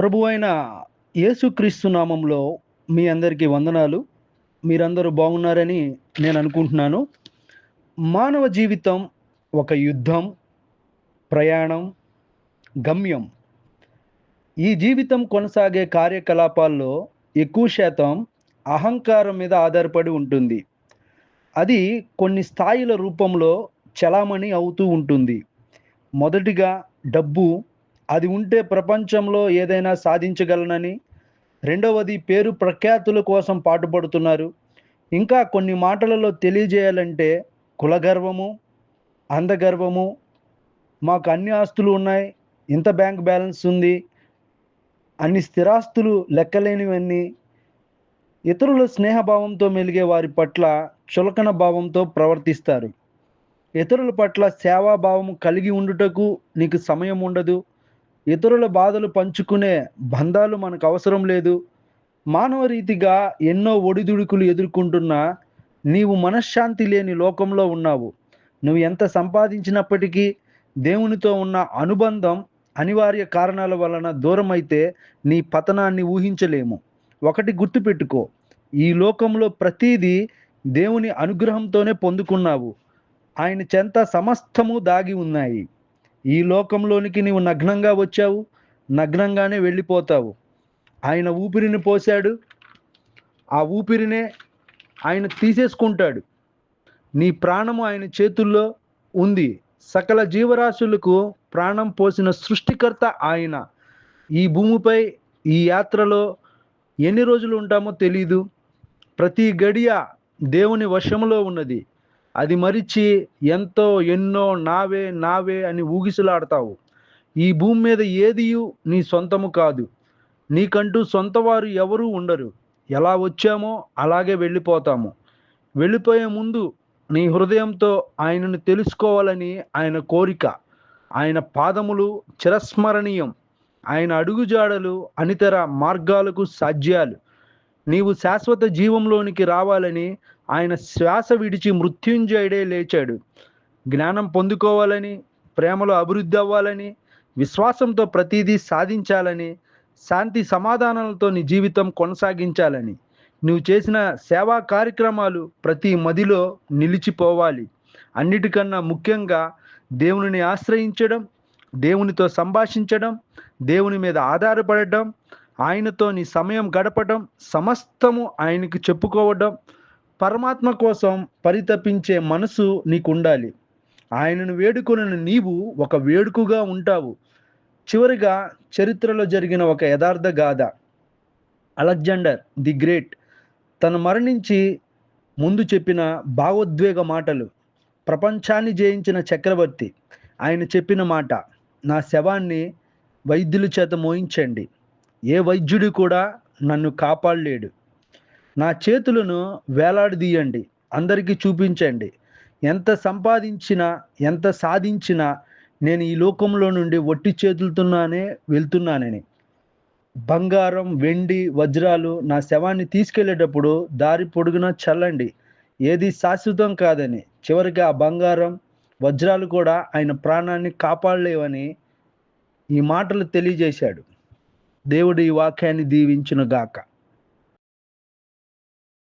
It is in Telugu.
ప్రభువైన యేసుక్రీస్తు నామంలో మీ అందరికీ వందనాలు. మీరందరూ బాగున్నారని నేను అనుకుంటున్నాను. మానవ జీవితం ఒక యుద్ధం, ప్రయాణం, గమ్యం. ఈ జీవితం కొనసాగే కార్యకలాపాల్లో ఎక్కువ శాతం అహంకారం మీద ఆధారపడి ఉంటుంది. అది కొన్ని స్థాయిల రూపంలో చలామణి అవుతూ ఉంటుంది. మొదటిగా డబ్బు. అది ఉంటే ప్రపంచంలో ఏదైనా సాధించగలనని. రెండవది పేరు ప్రఖ్యాతుల కోసం పాటుపడుతున్నారు. ఇంకా కొన్ని మాటలలో తెలియజేయాలంటే కులగర్వము, అందగర్వము, మాకు అన్ని ఆస్తులు ఉన్నాయి, ఇంత బ్యాంక్ బ్యాలెన్స్ ఉంది, అన్ని స్థిరాస్తులు లెక్కలేనివన్నీ. ఇతరుల స్నేహభావంతో మెలిగే వారి పట్ల చులకన భావంతో ప్రవర్తిస్తారు. ఇతరుల పట్ల సేవాభావము కలిగి ఉండుటకు నీకు సమయం ఉండదు. ఇతరుల బాధలు పంచుకునే బంధాలు మనకు అవసరం లేదు. మానవ రీతిగా ఎన్నో ఒడిదుడుకులు ఎదుర్కొంటున్నా నీవు మనశ్శాంతి లేని లోకంలో ఉన్నావు. నువ్వు ఎంత సంపాదించినప్పటికీ దేవునితో ఉన్న అనుబంధం అనివార్య కారణాల వలన దూరమైతే నీ పతనాన్ని ఊహించలేము. ఒకటి గుర్తుపెట్టుకో, ఈ లోకంలో ప్రతీదీ దేవుని అనుగ్రహంతోనే పొందుకున్నావు. ఆయన చెంత సమస్తము దాగి ఉన్నాయి. ఈ లోకంలోనికి నీవు నగ్నంగా వచ్చావు, నగ్నంగానే వెళ్ళిపోతావు. ఆయన ఊపిరిని పోశాడు, ఆ ఊపిరినే ఆయన తీసేసుకుంటాడు. నీ ప్రాణము ఆయన చేతుల్లో ఉంది. సకల జీవరాశులకు ప్రాణం పోసిన సృష్టికర్త ఆయన. ఈ భూమిపై ఈ యాత్రలో ఎన్ని రోజులు ఉంటామో తెలీదు. ప్రతి గడియ దేవుని వశములో ఉన్నది. అది మరిచి ఎన్నో నావే నావే అని ఊగిసలాడతావు. ఈ భూమి మీద ఏదియు నీ సొంతము కాదు. నీకంటూ సొంతవారు ఎవరూ ఉండరు. ఎలా వచ్చామో అలాగే వెళ్ళిపోతాము. వెళ్ళిపోయే ముందు నీ హృదయంతో ఆయనను తెలుసుకోవాలని ఆయన కోరిక. ఆయన పాదములు చిరస్మరణీయం. ఆయన అడుగుజాడలు అనితర మార్గాలకు సాధ్యాలు. నీవు శాశ్వత జీవంలోనికి రావాలని ఆయన శ్వాస విడిచి మృత్యుంజయుడే లేచాడు. జ్ఞానం పొందుకోవాలని, ప్రేమలో అభివృద్ధి అవ్వాలని, విశ్వాసంతో ప్రతిదీ సాధించాలని, శాంతి సమాధానాలతో నీ జీవితం కొనసాగించాలని. నువ్వు చేసిన సేవా కార్యక్రమాలు ప్రతి మదిలో నిలిచిపోవాలి. అన్నిటికన్నా ముఖ్యంగా దేవునిని ఆశ్రయించడం, దేవునితో సంభాషించడం, దేవుని మీద ఆధారపడడం, ఆయనతో నీ సమయం గడపడం, సమస్తము ఆయనకి చెప్పుకోవడం, పరమాత్మ కోసం పరితపించే మనసు నీకుండాలి. ఆయనను వేడుకొనిన నీవు ఒక వేడుకగా ఉంటావు. చివరిగా చరిత్రలో జరిగిన ఒక యథార్థ గాథ. అలెగ్జాండర్ ది గ్రేట్ తను మరణించి ముందు చెప్పిన భావోద్వేగ మాటలు. ప్రపంచాన్ని జయించిన చక్రవర్తి ఆయన చెప్పిన మాట, నా శవాన్ని వైద్యుల చేత మోయించండి. ఏ వైద్యుడు కూడా నన్ను కాపాడలేడు. నా చేతులను వేలాడదీయండి, అందరికీ చూపించండి. ఎంత సంపాదించినా ఎంత సాధించినా నేను ఈ లోకంలో నుండి వట్టి చేతులతోనే వెళ్తున్నానని. బంగారం, వెండి, వజ్రాలు నా శవాన్ని తీసుకెళ్లేటప్పుడు దారి పొడుగునా చల్లండి. ఏది శాశ్వతం కాదని. చివరికి ఆ బంగారం, వజ్రాలు కూడా ఆయన ప్రాణాన్ని కాపాడలేవని ఈ మాటలు తెలియజేశాడు. దేవుడు ఈ వాక్యాన్ని దీవించును గాక.